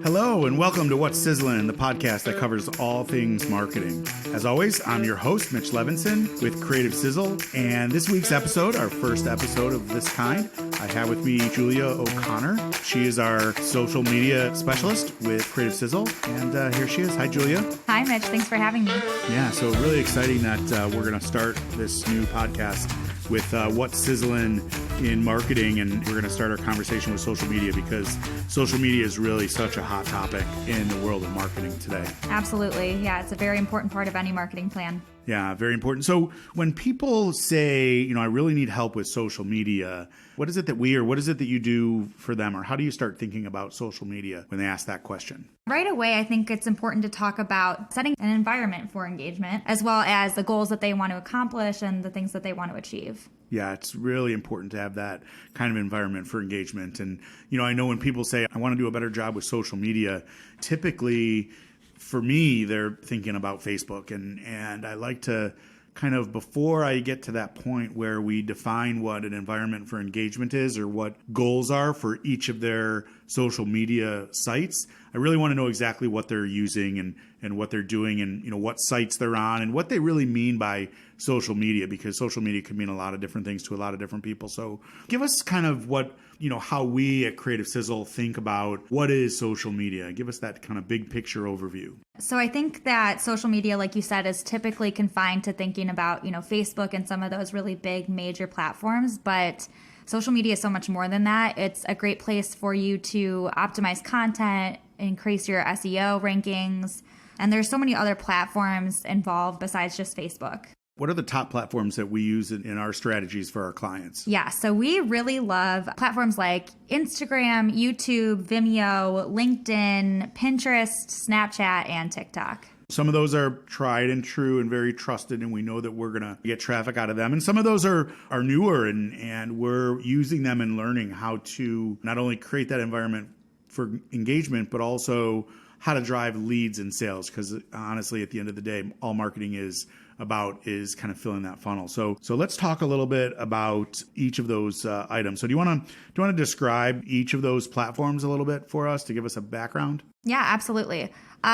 Hello and welcome to What's Sizzlin', the podcast that covers all things marketing. As always, I'm your host, Mitch Levinson with Creative Sizzle, and this week's episode, our first episode of this kind, I have with me Julia O'Connor. She is our social media specialist with Creative Sizzle, and here she is. Hi, Julia. Hi, Mitch. Thanks for having me. Yeah, so really exciting that we're going to start this new podcast with What's Sizzlin' in marketing, and we're going to start our conversation with social media because social media is really such a hot topic in the world of marketing today. Absolutely. Yeah, it's a very important part of any marketing plan. Yeah, very important. So when people say, I really need help with social media, what is it that what is it that you do for them? Or how do you start thinking about social media when they ask that question? Right away, I think it's important to talk about setting an environment for engagement, as well as the goals that they want to accomplish and the things that they want to achieve. Yeah, it's really important to have that kind of environment for engagement. And, I know when people say, I want to do a better job with social media, typically for me, they're thinking about Facebook. And I like to kind of, before I get to that point where we define what an environment for engagement is or what goals are for each of their social media sites, I really want to know exactly what they're using and what they're doing and what sites they're on and what they really mean by social media, because social media can mean a lot of different things to a lot of different people. So give us kind of what, how we at Creative Sizzle think about what is social media. Give us that kind of big picture overview. So I think that social media, like you said, is typically confined to thinking about, Facebook and some of those really big major platforms, but social media is so much more than that. It's a great place for you to optimize content, increase your SEO rankings, and there's so many other platforms involved besides just Facebook. What are the top platforms that we use in our strategies for our clients? Yeah, so we really love platforms like Instagram, YouTube, Vimeo, LinkedIn, Pinterest, Snapchat, and TikTok. Some of those are tried and true and very trusted, and we know that we're going to get traffic out of them. And some of those are newer, and we're using them and learning how to not only create that environment for engagement, but also how to drive leads and sales. Because honestly, at the end of the day, all marketing is kind of filling that funnel. So let's talk a little bit about each of those items. So do you want to describe each of those platforms a little bit for us to give us a background? Yeah, absolutely.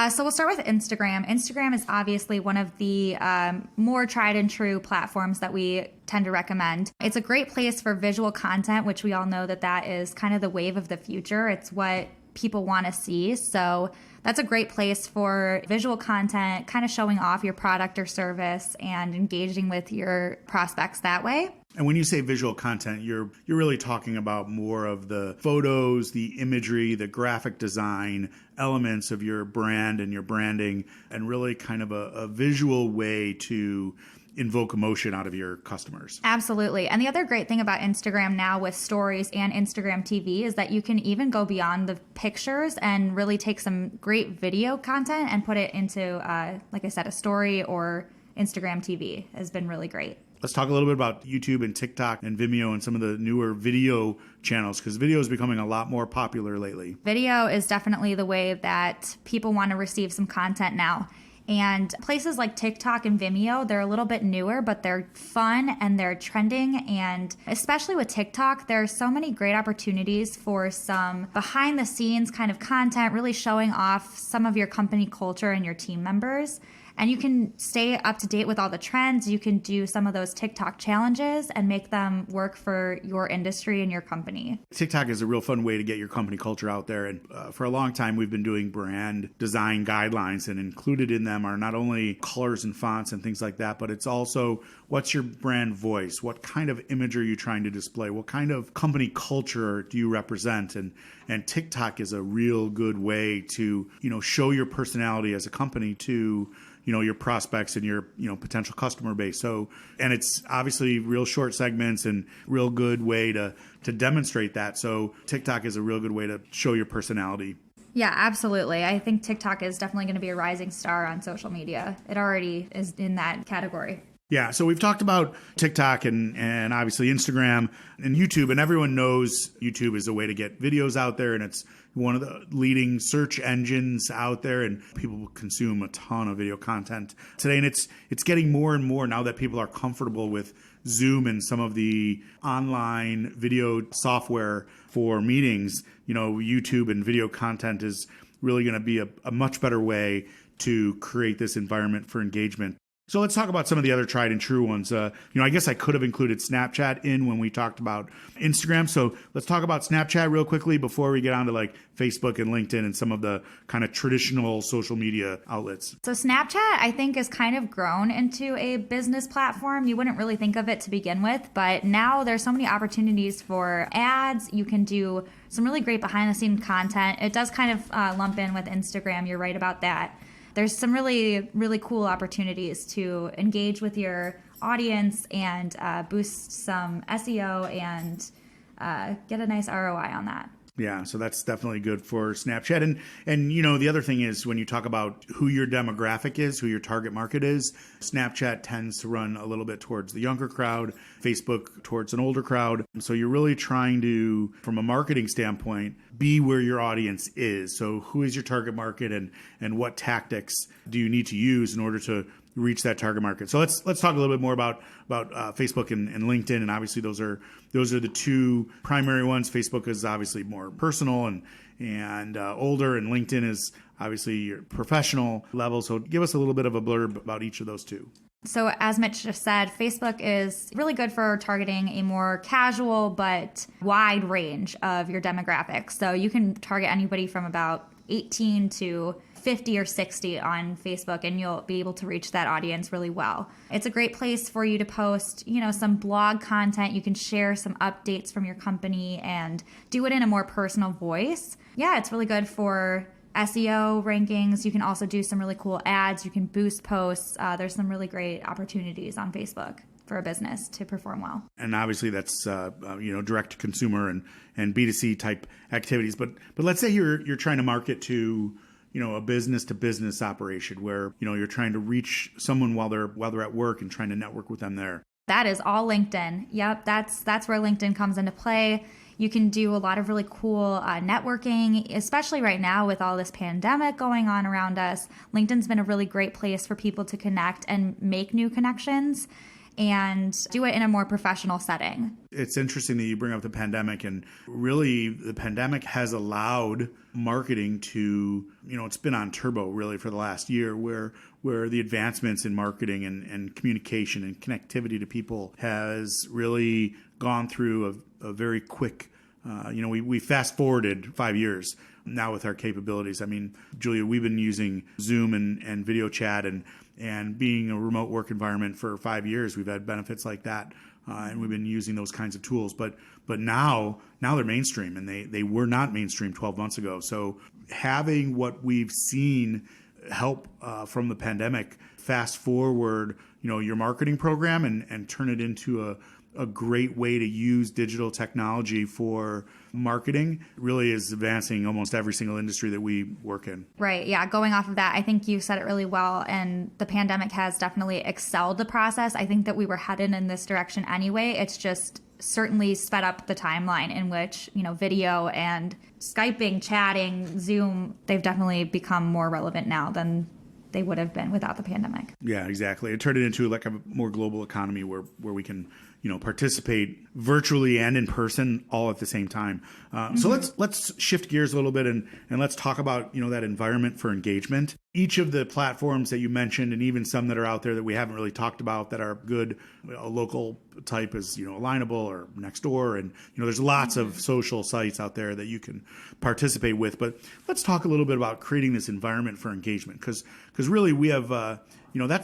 So we'll start with Instagram. Instagram is obviously one of the more tried and true platforms that we tend to recommend. It's a great place for visual content, which we all know that is kind of the wave of the future. It's what people want to see. So that's a great place for visual content, kind of showing off your product or service and engaging with your prospects that way. And when you say visual content, you're really talking about more of the photos, the imagery, the graphic design elements of your brand and your branding, and really kind of a visual way to invoke emotion out of your customers. Absolutely. And the other great thing about Instagram now with stories and Instagram TV is that you can even go beyond the pictures and really take some great video content and put it into, like I said, a story or Instagram TV has been really great. Let's talk a little bit about YouTube and TikTok and Vimeo and some of the newer video channels, because video is becoming a lot more popular lately. Video is definitely the way that people want to receive some content now. And places like TikTok and Vimeo, they're a little bit newer, but they're fun and they're trending. And especially with TikTok, there are so many great opportunities for some behind the scenes kind of content, really showing off some of your company culture and your team members. And you can stay up to date with all the trends. You can do some of those TikTok challenges and make them work for your industry and your company. TikTok is a real fun way to get your company culture out there. And for a long time, we've been doing brand design guidelines, and included in them are not only colors and fonts and things like that, but it's also what's your brand voice? What kind of image are you trying to display? What kind of company culture do you represent? And TikTok is a real good way to, show your personality as a company to your prospects and your, potential customer base. So, and it's obviously real short segments and real good way to demonstrate that. So TikTok is a real good way to show your personality. Yeah, absolutely. I think TikTok is definitely going to be a rising star on social media. It already is in that category. Yeah, so we've talked about TikTok and obviously Instagram and YouTube, and everyone knows YouTube is a way to get videos out there, and it's one of the leading search engines out there, and people consume a ton of video content today. And it's getting more and more now that people are comfortable with Zoom and some of the online video software for meetings. YouTube and video content is really going to be a much better way to create this environment for engagement. So let's talk about some of the other tried and true ones. I guess I could have included Snapchat in when we talked about Instagram. So let's talk about Snapchat real quickly before we get on to like Facebook and LinkedIn and some of the kind of traditional social media outlets. So Snapchat, I think, has kind of grown into a business platform. You wouldn't really think of it to begin with, but now there's so many opportunities for ads. You can do some really great behind the scenes content. It does kind of lump in with Instagram. You're right about that. There's some really, really cool opportunities to engage with your audience and boost some SEO and get a nice ROI on that. Yeah, so that's definitely good for Snapchat. And the other thing is when you talk about who your demographic is, who your target market is, Snapchat tends to run a little bit towards the younger crowd, Facebook towards an older crowd. So you're really trying to, from a marketing standpoint, be where your audience is. So who is your target market and what tactics do you need to use in order to reach that target market? So let's talk a little bit more about Facebook and LinkedIn, and obviously those are the two primary ones. Facebook is obviously more personal and older, and LinkedIn is obviously your professional level. So give us a little bit of a blurb about each of those two. So as Mitch just said, Facebook is really good for targeting a more casual but wide range of your demographics. So you can target anybody from about 18 to 50 or 60 on Facebook, and you'll be able to reach that audience really well. It's a great place for you to post, some blog content. You can share some updates from your company and do it in a more personal voice. Yeah, it's really good for SEO rankings. You can also do some really cool ads. You can boost posts. There's some really great opportunities on Facebook for a business to perform well. And obviously that's direct to consumer and B2C type activities. But let's say you're trying to market to a business to business operation where you're trying to reach someone while they're at work and trying to network with them there. That is all LinkedIn. Yep, that's where LinkedIn comes into play. You can do a lot of really cool networking, especially right now with all this pandemic going on around us. LinkedIn's been a really great place for people to connect and make new connections and do it in a more professional setting. It's interesting that you bring up the pandemic, and really the pandemic has allowed marketing to, it's been on turbo really for the last year where the advancements in marketing and communication and connectivity to people has really gone through a very quick, we fast forwarded 5 years now with our capabilities. I mean, Julia, we've been using Zoom and video chat and being a remote work environment for 5 years. We've had benefits like that. And we've been using those kinds of tools, but now they're mainstream, and they were not mainstream 12 months ago. So having what we've seen help from the pandemic fast forward, your marketing program and turn it into a great way to use digital technology for marketing really is advancing almost every single industry that we work in. Right. Yeah. Going off of that, I think you said it really well. And the pandemic has definitely excelled the process. I think that we were headed in this direction anyway. It's just certainly sped up the timeline in which, video and Skyping, chatting, Zoom, they've definitely become more relevant now than they would have been without the pandemic. Yeah, exactly. It turned it into like a more global economy where we can participate virtually and in person all at the same time. So let's shift gears a little bit and let's talk about that environment for engagement. Each of the platforms that you mentioned, and even some that are out there that we haven't really talked about that are good, a local type is Alignable or Nextdoor, and there's lots of social sites out there that you can participate with. But let's talk a little bit about creating this environment for engagement, because really we have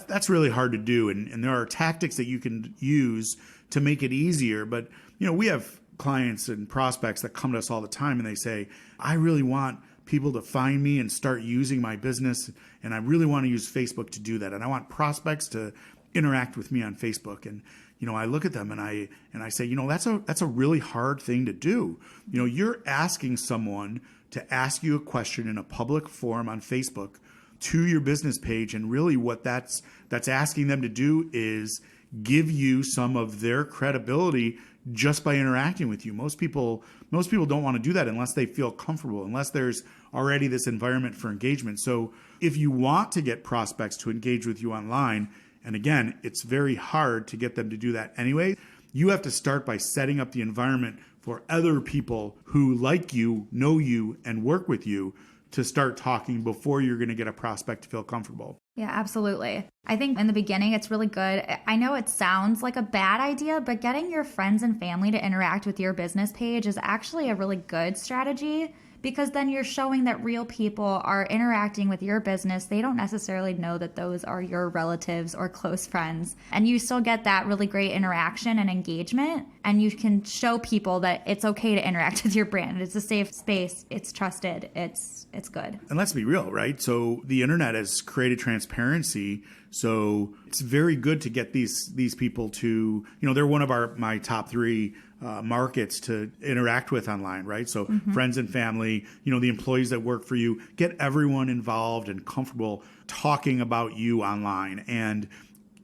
that's really hard to do, and there are tactics that you can use to make it easier. But we have clients and prospects that come to us all the time and they say, I really want people to find me and start using my business, and I really want to use Facebook to do that, and I want prospects to interact with me on Facebook. And I look at them and I say, that's a really hard thing to do. You're asking someone to ask you a question in a public forum on Facebook to your business page, and really what that's asking them to do is give you some of their credibility just by interacting with you. Most people don't want to do that unless they feel comfortable, unless there's already this environment for engagement. So if you want to get prospects to engage with you online, and again, it's very hard to get them to do that anyway, you have to start by setting up the environment for other people who like you, know you, and work with you to start talking before you're going to get a prospect to feel comfortable. Yeah, absolutely. I think in the beginning, it's really good. I know it sounds like a bad idea, but getting your friends and family to interact with your business page is actually a really good strategy, because then you're showing that real people are interacting with your business. They don't necessarily know that those are your relatives or close friends. And you still get that really great interaction and engagement. And you can show people that it's okay to interact with your brand. It's a safe space. It's trusted. It's good. And let's be real, right? So the internet has created transparency. So it's very good to get these people to, they're one of my top three markets to interact with online, right? So friends and family, the employees that work for you, get everyone involved and comfortable talking about you online and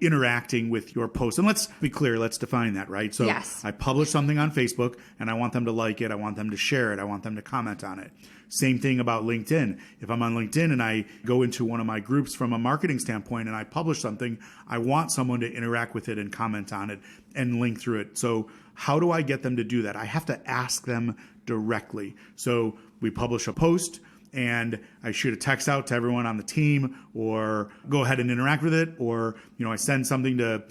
interacting with your posts. And let's be clear, let's define that, right? So yes. I publish something on Facebook and I want them to like it. I want them to share it. I want them to comment on it. Same thing about LinkedIn. If I'm on LinkedIn and I go into one of my groups from a marketing standpoint and I publish something, I want someone to interact with it and comment on it and link through it. So how do I get them to do that? I have to ask them directly. So we publish a post and I shoot a text out to everyone on the team, or go ahead and interact with it, or I send something to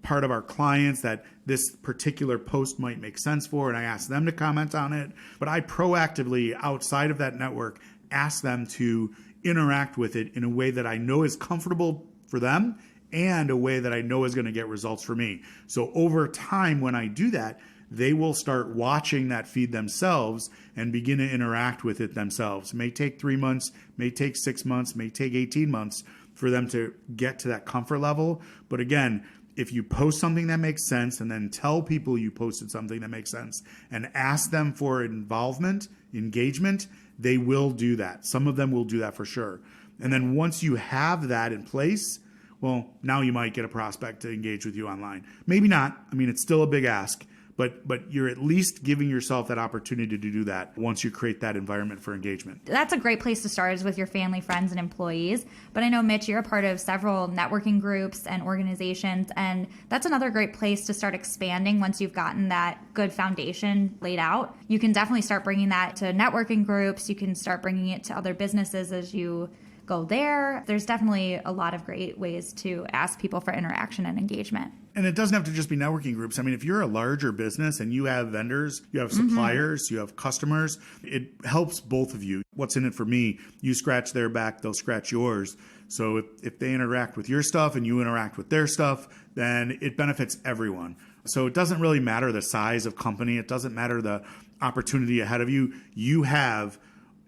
part of our clients that this particular post might make sense for, and I ask them to comment on it. But I proactively, outside of that network, ask them to interact with it in a way that I know is comfortable for them and a way that I know is going to get results for me. So over time, when I do that, they will start watching that feed themselves and begin to interact with it themselves. It may take 3 months, may take 6 months, may take 18 months for them to get to that comfort level. But again, if you post something that makes sense and then tell people you posted something that makes sense and ask them for involvement, engagement, they will do that. Some of them will do that for sure. And then once you have that in place, well, now you might get a prospect to engage with you online. Maybe not. I mean, it's still a big ask. But you're at least giving yourself that opportunity to do that once you create that environment for engagement. That's a great place to start, is with your family, friends, and employees. But I know, Mitch, you're a part of several networking groups and organizations, and that's another great place to start expanding once you've gotten that good foundation laid out. You can definitely start bringing that to networking groups. You can start bringing it to other businesses as you go there. There's definitely a lot of great ways to ask people for interaction and engagement. And it doesn't have to just be networking groups. I mean, if you're a larger business and you have vendors, you have suppliers, you have customers, it helps both of you. What's in it for me? You scratch their back, they'll scratch yours. So if they interact with your stuff and you interact with their stuff, then it benefits everyone. So it doesn't really matter the size of company. It doesn't matter the opportunity ahead of you. You have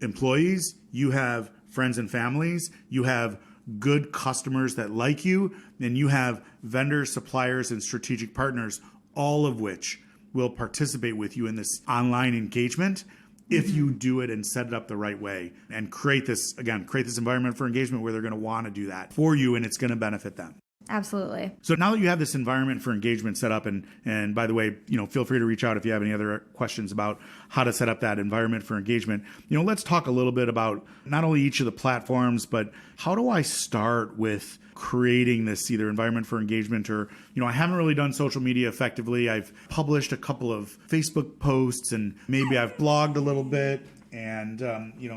employees, you have friends and families, you have good customers that like you, and you have vendors, suppliers, and strategic partners, all of which will participate with you in this online engagement if you do it and set it up the right way and create this environment for engagement where they're going to want to do that for you, and it's going to benefit them. Absolutely. So now that you have this environment for engagement set up, and by the way, feel free to reach out if you have any other questions about how to set up that environment for engagement. Let's talk a little bit about not only each of the platforms, but how do I start with creating this either environment for engagement, or, I haven't really done social media effectively. I've published a couple of Facebook posts and maybe I've blogged a little bit and,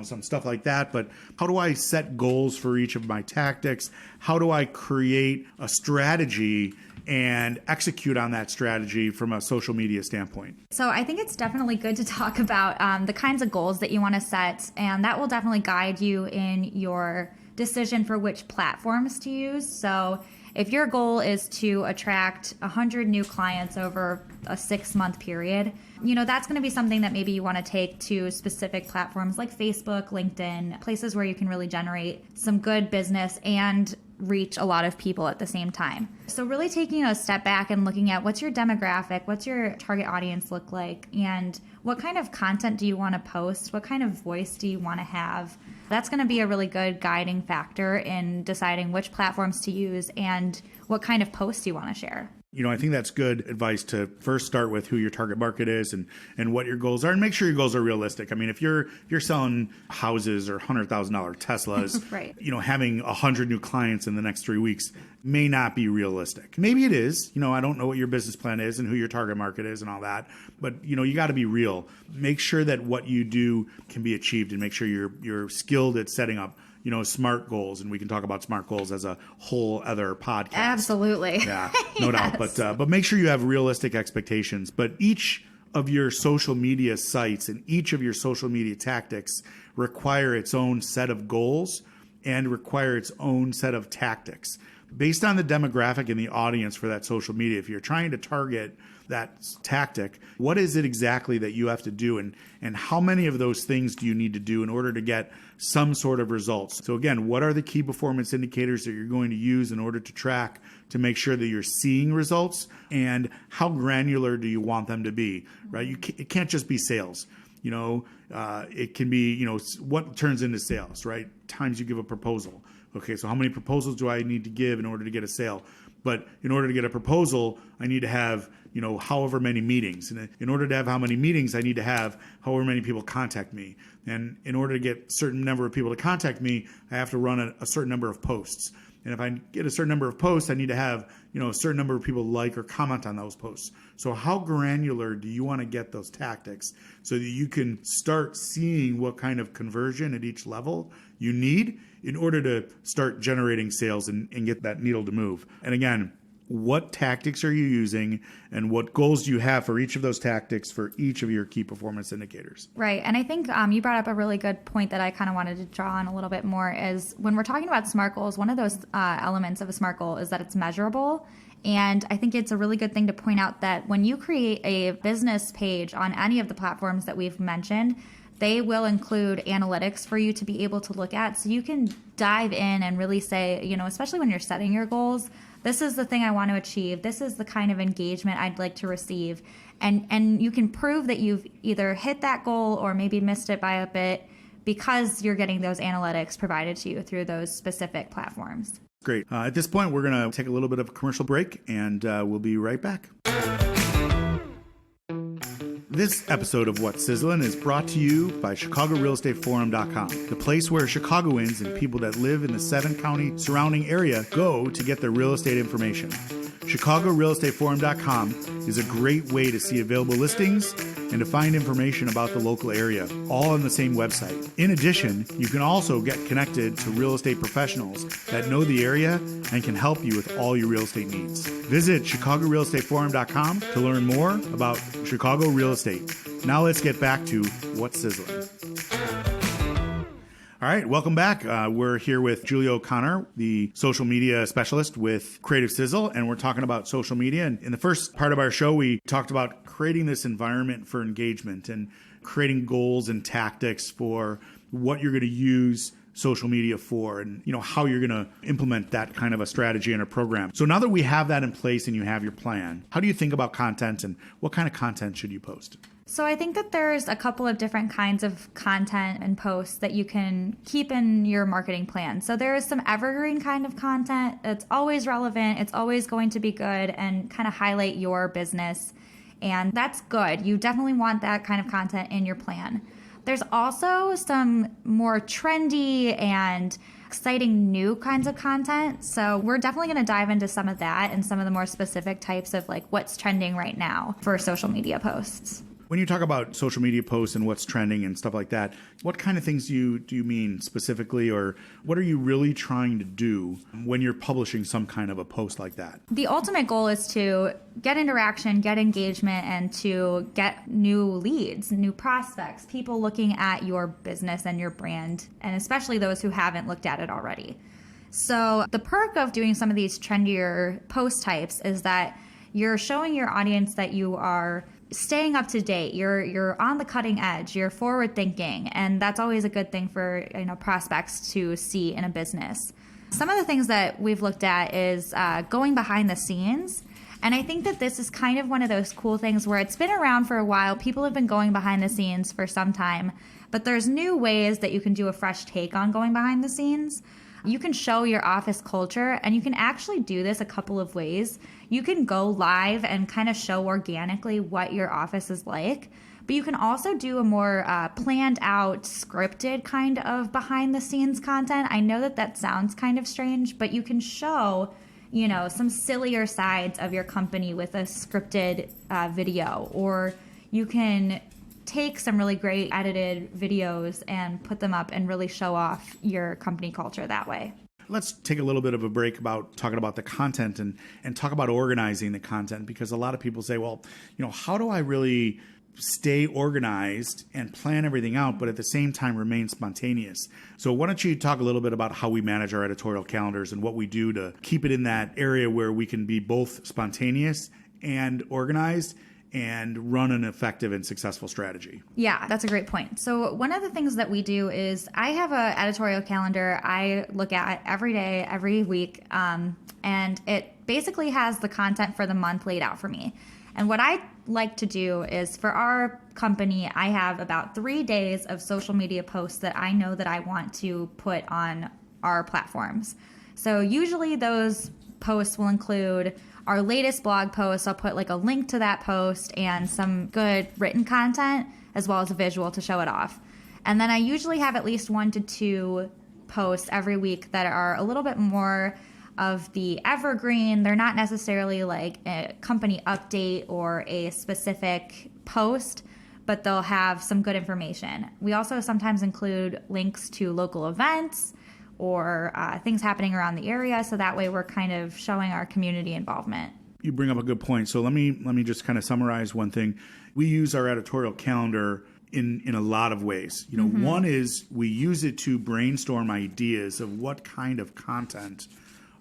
some stuff like that. But how do I set goals for each of my tactics? How do I create a strategy and execute on that strategy from a social media standpoint? So I think it's definitely good to talk about the kinds of goals that you want to set, and that will definitely guide you in your decision for which platforms to use. So if your goal is to attract 100 new clients over a 6-month period, that's going to be something that maybe you want to take to specific platforms like Facebook, LinkedIn, places where you can really generate some good business and reach a lot of people at the same time. So really taking a step back and looking at what's your demographic, what's your target audience look like, and what kind of content do you want to post? What kind of voice do you want to have? That's going to be a really good guiding factor in deciding which platforms to use and what kind of posts you want to share. I think that's good advice to first start with who your target market is and what your goals are, and make sure your goals are realistic. I mean, if you're selling houses or $100,000 Teslas, right. Having 100 new clients in the next 3 weeks may not be realistic. Maybe it is. I don't know what your business plan is and who your target market is and all that, but you got to be real. Make sure that what you do can be achieved, and make sure you're skilled at setting up SMART goals, and we can talk about SMART goals as a whole other podcast. Absolutely. Yeah, no Yes. doubt. But make sure you have realistic expectations. But each of your social media sites and each of your social media tactics require its own set of goals and require its own set of tactics. Based on the demographic and the audience for that social media, if you're trying to target that tactic, what is it exactly that you have to do, and how many of those things do you need to do in order to get some sort of results? So again, what are the key performance indicators that you're going to use in order to track to make sure that you're seeing results, and how granular do you want them to be, right? It can't just be sales. It can be, what turns into sales, right? Times you give a proposal. Okay, so how many proposals do I need to give in order to get a sale? But in order to get a proposal, I need to have, however many meetings. And in order to have how many meetings, I need to have however many people contact me. And in order to get a certain number of people to contact me, I have to run a certain number of posts. And if I get a certain number of posts, I need to have, a certain number of people like or comment on those posts. So how granular do you want to get those tactics so that you can start seeing what kind of conversion at each level you need in order to start generating sales and get that needle to move? And again, what tactics are you using, and what goals do you have for each of those tactics for each of your key performance indicators? Right. And I think you brought up a really good point that I kind of wanted to draw on a little bit more is when we're talking about SMART goals, one of those elements of a SMART goal is that it's measurable. And I think it's a really good thing to point out that when you create a business page on any of the platforms that we've mentioned, they will include analytics for you to be able to look at. So you can dive in and really say, especially when you're setting your goals, this is the thing I want to achieve. This is the kind of engagement I'd like to receive. And you can prove that you've either hit that goal or maybe missed it by a bit because you're getting those analytics provided to you through those specific platforms. Great. At this point, we're going to take a little bit of a commercial break, and we'll be right back. This episode of What's Sizzlin' is brought to you by ChicagoRealEstateForum.com, the place where Chicagoans and people that live in the 7-county surrounding area go to get their real estate information. ChicagoRealEstateForum.com is a great way to see available listings and to find information about the local area, all on the same website. In addition, you can also get connected to real estate professionals that know the area and can help you with all your real estate needs. Visit ChicagoRealEstateForum.com to learn more about Chicago real estate. Now let's get back to What's Sizzling. All right, welcome back. We're here with Julia O'Connor, the social media specialist with Creative Sizzle, and we're talking about social media. And in the first part of our show, we talked about creating this environment for engagement and creating goals and tactics for what you're going to use social media for, and how you're going to implement that kind of a strategy and a program. So now that we have that in place and you have your plan, how do you think about content, and what kind of content should you post? So I think that there's a couple of different kinds of content and posts that you can keep in your marketing plan. So there is some evergreen kind of content that's always relevant, it's always going to be good and kind of highlight your business. And that's good. You definitely want that kind of content in your plan. There's also some more trendy and exciting new kinds of content. So we're definitely going to dive into some of that and some of the more specific types of like what's trending right now for social media posts. When you talk about social media posts and what's trending and stuff like that, what kind of things do you mean specifically, or what are you really trying to do when you're publishing some kind of a post like that? The ultimate goal is to get interaction, get engagement, and to get new leads, new prospects, people looking at your business and your brand, and especially those who haven't looked at it already. So the perk of doing some of these trendier post types is that you're showing your audience that you are staying up to date, you're on the cutting edge, you're forward thinking, and that's always a good thing for prospects to see in a business. Some of the things that we've looked at is going behind the scenes, and I think that this is kind of one of those cool things where it's been around for a while. People have been going behind the scenes for some time, but there's new ways that you can do a fresh take on going behind the scenes. You can show your office culture, and you can actually do this a couple of ways. You can go live and kind of show organically what your office is like, but you can also do a more planned out, scripted kind of behind the scenes content. I know that sounds kind of strange, but you can show, some sillier sides of your company with a scripted video, or you can take some really great edited videos and put them up and really show off your company culture that way. Let's take a little bit of a break about talking about the content and talk about organizing the content, because a lot of people say, well, how do I really stay organized and plan everything out, but at the same time remain spontaneous? So why don't you talk a little bit about how we manage our editorial calendars and what we do to keep it in that area where we can be both spontaneous and organized and run an effective and successful strategy. Yeah, that's a great point. So one of the things that we do is I have an editorial calendar I look at every day, every week, and it basically has the content for the month laid out for me. And what I like to do is, for our company, I have about 3 days of social media posts that I know that I want to put on our platforms. So usually those posts will include our latest blog post. I'll put like a link to that post and some good written content, as well as a visual to show it off. And then I usually have at least 1 to 2 posts every week that are a little bit more of the evergreen. They're not necessarily like a company update or a specific post, but they'll have some good information. We also sometimes include links to local events or things happening around the area, so that way we're kind of showing our community involvement. You bring up a good point. So let me just kind of summarize one thing. We use our editorial calendar in a lot of ways. One is we use it to brainstorm ideas of what kind of content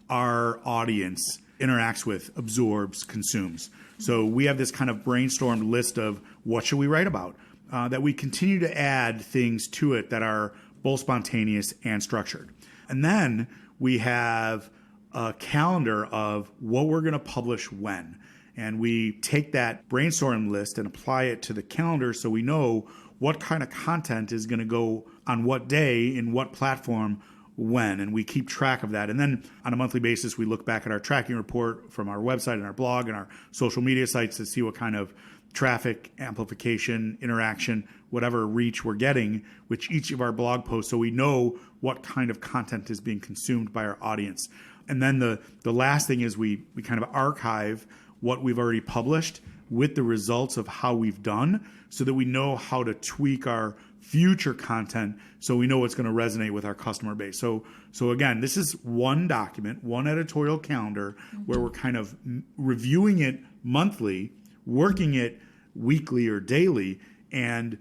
our audience interacts with, absorbs, consumes. So we have this kind of brainstormed list of what should we write about, that we continue to add things to it that are both spontaneous and structured. And then we have a calendar of what we're going to publish when. And we take that brainstorm list and apply it to the calendar so we know what kind of content is going to go on what day, in what platform, when, and we keep track of that. And then on a monthly basis, we look back at our tracking report from our website and our blog and our social media sites to see what kind of traffic, amplification, interaction, whatever reach we're getting with each of our blog posts, so we know what kind of content is being consumed by our audience. And then the last thing is we kind of archive what we've already published with the results of how we've done, so that we know how to tweak our future content, so we know what's going to resonate with our customer base. So again, this is one document, one editorial calendar, where we're kind of reviewing it monthly, working it weekly or daily, and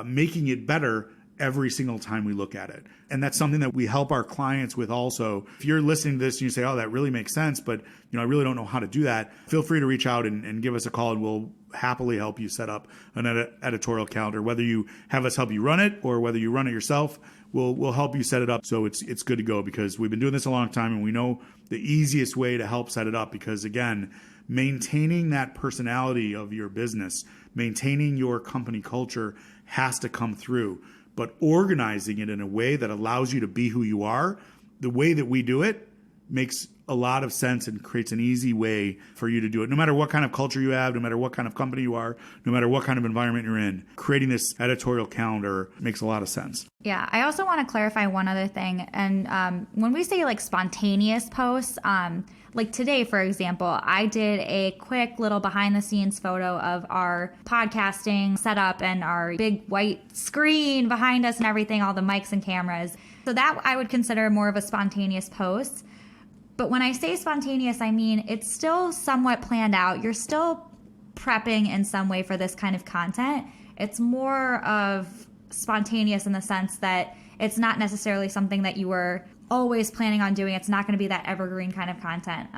making it better every single time we look at it. And that's something that we help our clients with also. If you're listening to this and you say, oh, that really makes sense, but I really don't know how to do that, feel free to reach out and give us a call, and we'll happily help you set up an editorial calendar. Whether you have us help you run it or whether you run it yourself, we'll help you set it up so it's good to go, because we've been doing this a long time and we know the easiest way to help set it up. Because again, maintaining that personality of your business, maintaining your company culture has to come through. But organizing it in a way that allows you to be who you are, the way that we do it, makes a lot of sense and creates an easy way for you to do it. No matter what kind of culture you have, no matter what kind of company you are, no matter what kind of environment you're in, creating this editorial calendar makes a lot of sense. Yeah, I also want to clarify one other thing. And when we say like spontaneous posts, like today, for example, I did a quick little behind the scenes photo of our podcasting setup and our big white screen behind us and everything, all the mics and cameras. So that I would consider more of a spontaneous post. But when I say spontaneous, I mean it's still somewhat planned out. You're still prepping in some way for this kind of content. It's more of spontaneous in the sense that it's not necessarily something that you were always planning on doing. It's not going to be that evergreen kind of content.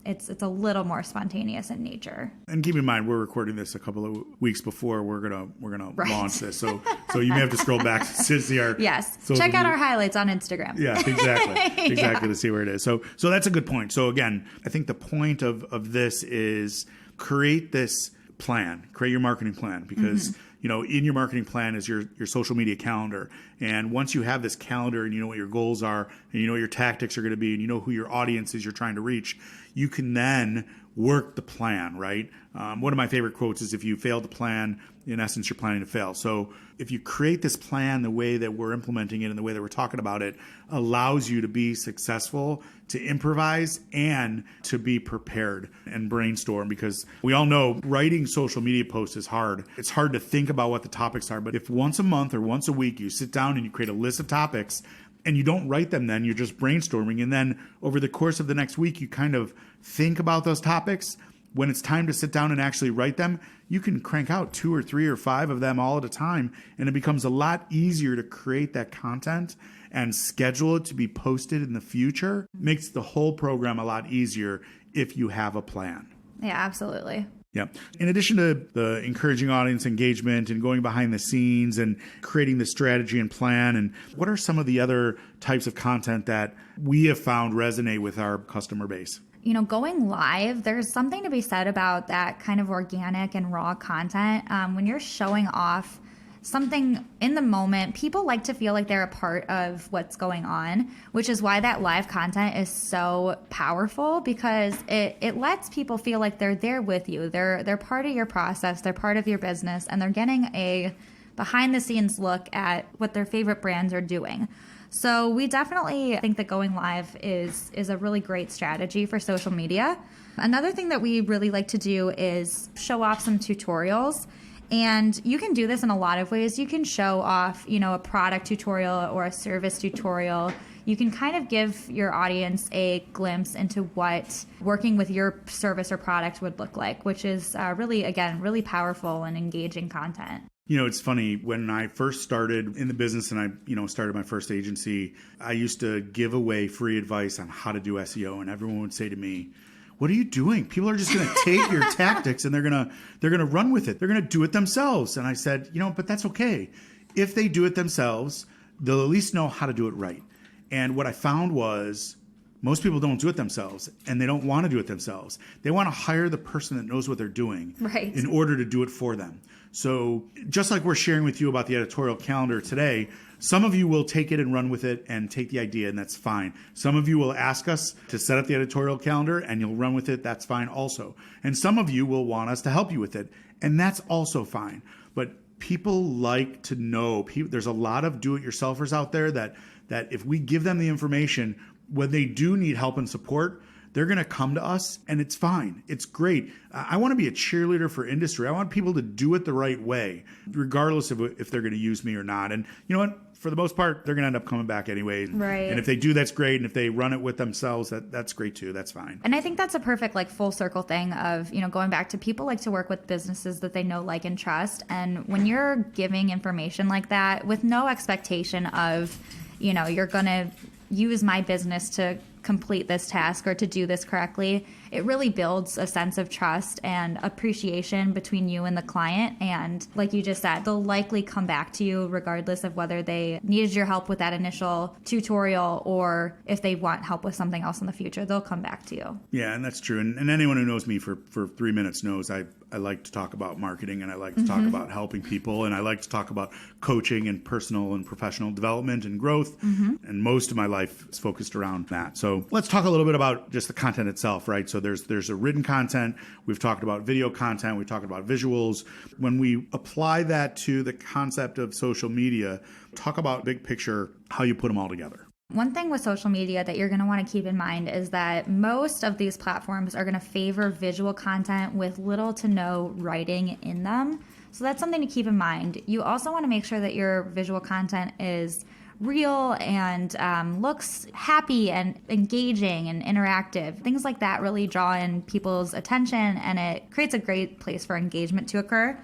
It's a little more spontaneous in nature. And keep in mind, we're recording this a couple of weeks before we're gonna right. launch this. So you may have to scroll back to see our yes. Check out our highlights on Instagram. Yeah, exactly, yeah. To see where it is. So that's a good point. So again, I think the point of this is create this plan, create your marketing plan, because in your marketing plan is your social media calendar. And once you have this calendar and you know what your goals are and you know what your tactics are going to be and you know who your audience is you're trying to reach, you can then work the plan, right? One of my favorite quotes is, if you fail to plan, in essence, you're planning to fail. So if you create this plan the way that we're implementing it and the way that we're talking about it allows you to be successful, to improvise, and to be prepared and brainstorm, because we all know writing social media posts is hard. It's hard to think about what the topics are, but if once a month or once a week you sit down and you create a list of topics and you don't write them, then you're just brainstorming. And then over the course of the next week, you kind of think about those topics. When it's time to sit down and actually write them, you can crank out 2 or 3 or 5 of them all at a time. And it becomes a lot easier to create that content and schedule it to be posted in the future. Makes the whole program a lot easier if you have a plan. Yeah, absolutely. Yeah. In addition to the encouraging audience engagement and going behind the scenes and creating the strategy and plan, and what are some of the other types of content that we have found resonate with our customer base? Going live, there's something to be said about that kind of organic and raw content. When you're showing off something in the moment, people like to feel like they're a part of what's going on, which is why that live content is so powerful, because it lets people feel like they're there with you. They're part of your process, they're part of your business, and they're getting a behind the scenes look at what their favorite brands are doing. So we definitely think that going live is a really great strategy for social media. Another thing that we really like to do is show off some tutorials. And you can do this in a lot of ways. You can show off, a product tutorial or a service tutorial. You can kind of give your audience a glimpse into what working with your service or product would look like, which is really powerful and engaging content. It's funny, when I first started in the business and I, started my first agency, I used to give away free advice on how to do SEO, and everyone would say to me, "What are you doing? People are just going to take your tactics and they're going to run with it. They're going to do it themselves." And I said, but that's okay. If they do it themselves, they'll at least know how to do it right. And what I found was most people don't do it themselves, and they don't want to do it themselves. They want to hire the person that knows what they're doing in order to do it for them. So just like we're sharing with you about the editorial calendar today, some of you will take it and run with it and take the idea, and that's fine. Some of you will ask us to set up the editorial calendar and you'll run with it. That's fine also. And some of you will want us to help you with it, and that's also fine. But people like to know. There's a lot of do-it-yourselfers out there that if we give them the information, when they do need help and support, they're going to come to us, and it's fine. It's great. I want to be a cheerleader for industry. I want people to do it the right way, regardless of if they're going to use me or not. And you know what? For the most part, they're going to end up coming back anyway. Right. And if they do, that's great. And if they run it with themselves, that's great too. That's fine. And I think that's a perfect full circle thing of, going back to, people like to work with businesses that they know, like, and trust. And when you're giving information like that with no expectation of, you're going to use my business to complete this task or to do this correctly, it really builds a sense of trust and appreciation between you and the client. And like you just said, they'll likely come back to you regardless of whether they needed your help with that initial tutorial or if they want help with something else in the future, they'll come back to you. Yeah, and that's true. And anyone who knows me for 3 minutes knows I like to talk about marketing, and I like to talk about helping people, and I like to talk about coaching and personal and professional development and growth. And most of my life is focused around that. So let's talk a little bit about just the content itself, right? So there's a written content. We've talked about video content. We've talked about visuals. When we apply that to the concept of social media, talk about big picture, how you put them all together. One thing with social media that you're going to want to keep in mind is that most of these platforms are going to favor visual content with little to no writing in them. So that's something to keep in mind. You also want to make sure that your visual content is real and looks happy and engaging and interactive. Things like that really draw in people's attention, and it creates a great place for engagement to occur.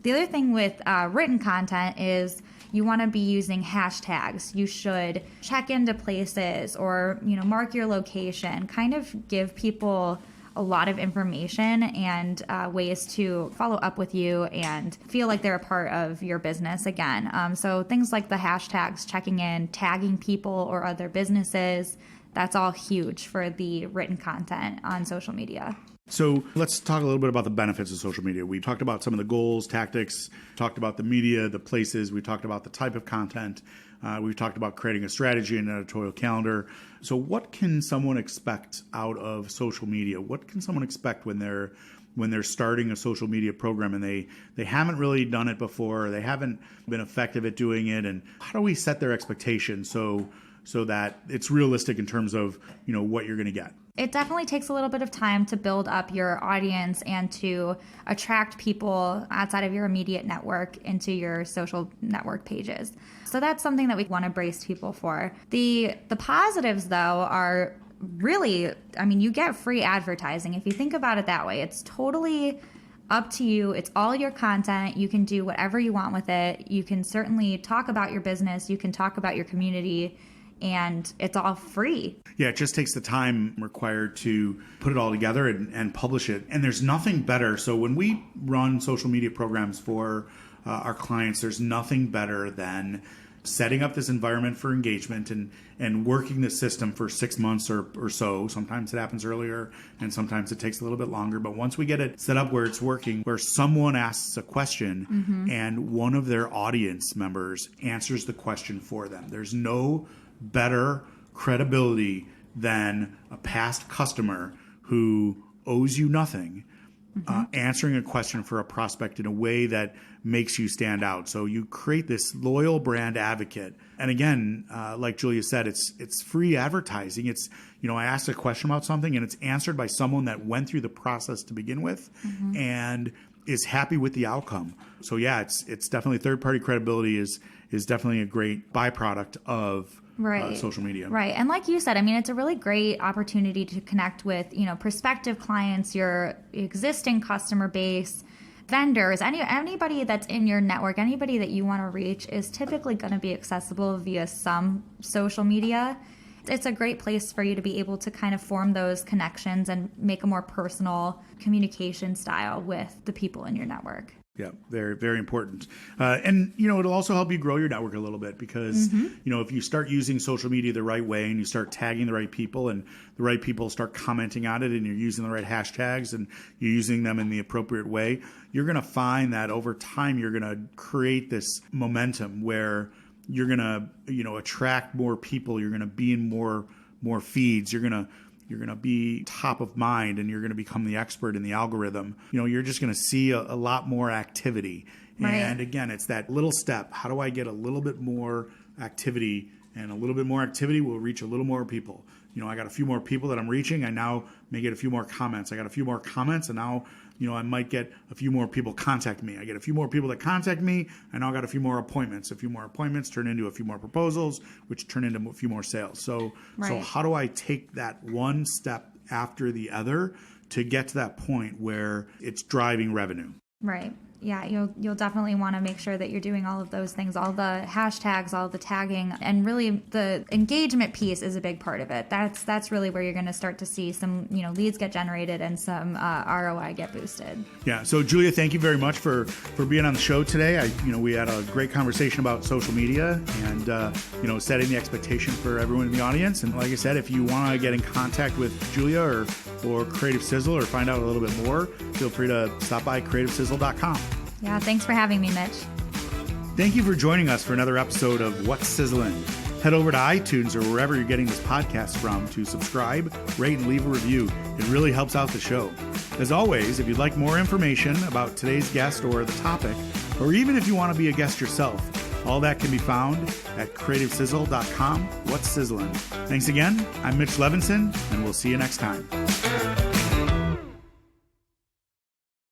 The other thing with written content is you want to be using hashtags. You should check into places or, mark your location, kind of give people a lot of information and ways to follow up with you and feel like they're a part of your business again. So things like the hashtags, checking in, tagging people or other businesses, that's all huge for the written content on social media. So let's talk a little bit about the benefits of social media. We talked about some of the goals, tactics, talked about the media, the places. We talked about the type of content. We've talked about creating a strategy and an editorial calendar. So what can someone expect out of social media? What can someone expect when they're starting a social media program and they haven't really done it before, or they haven't been effective at doing it? And how do we set their expectations so that it's realistic in terms of, what you're going to get? It definitely takes a little bit of time to build up your audience and to attract people outside of your immediate network into your social network pages. So that's something that we want to brace people for. The positives, though, are really, you get free advertising. If you think about it that way, it's totally up to you. It's all your content. You can do whatever you want with it. You can certainly talk about your business. You can talk about your community. And it's all free. Yeah, it just takes the time required to put it all together and publish it. And there's nothing better. So when we run social media programs for our clients, there's nothing better than setting up this environment for engagement and working the system for 6 months or so. Sometimes it happens earlier and sometimes it takes a little bit longer. But once we get it set up where it's working, where someone asks a question and one of their audience members answers the question for them, there's no better credibility than a past customer who owes you nothing answering a question for a prospect in a way that makes you stand out. So you create this loyal brand advocate. And again, like Julia said, it's free advertising. It's, I asked a question about something and it's answered by someone that went through the process to begin with and is happy with the outcome. So yeah, it's definitely third-party credibility is definitely a great byproduct of social media. Right. And like you said, it's a really great opportunity to connect with, prospective clients, your existing customer base, vendors, anybody that's in your network, anybody that you want to reach is typically going to be accessible via some social media. It's a great place for you to be able to kind of form those connections and make a more personal communication style with the people in your network. Yeah, very, very important. And, it'll also help you grow your network a little bit because, if you start using social media the right way and you start tagging the right people and the right people start commenting on it and you're using the right hashtags and you're using them in the appropriate way, you're going to find that over time you're going to create this momentum where you're going to, attract more people. You're going to be in more feeds. You're going to be top of mind and you're going to become the expert in the algorithm. You're just going to see a lot more activity. Right. And again, it's that little step. How do I get a little bit more activity? And a little bit more activity will reach a little more people. I got a few more people that I'm reaching. I now may get a few more comments. I got a few more comments and now, I might get a few more people contact me. I get a few more people that contact me. I now got a few more appointments. A few more appointments turn into a few more proposals, which turn into a few more sales. So how do I take that one step after the other to get to that point where it's driving revenue? Right. Yeah, you'll definitely want to make sure that you're doing all of those things, all the hashtags, all the tagging, and really the engagement piece is a big part of it. That's really where you're going to start to see some leads get generated and some ROI get boosted. Yeah. So Julia, thank you very much for being on the show today. We had a great conversation about social media and setting the expectation for everyone in the audience. And like I said, if you want to get in contact with Julia or Creative Sizzle or find out a little bit more, feel free to stop by creativesizzle.com. Yeah, thanks for having me, Mitch. Thank you for joining us for another episode of What's Sizzling. Head over to iTunes or wherever you're getting this podcast from to subscribe, rate, and leave a review. It really helps out the show. As always, if you'd like more information about today's guest or the topic, or even if you want to be a guest yourself, all that can be found at creativesizzle.com. What's Sizzling? Thanks again. I'm Mitch Levinson, and we'll see you next time.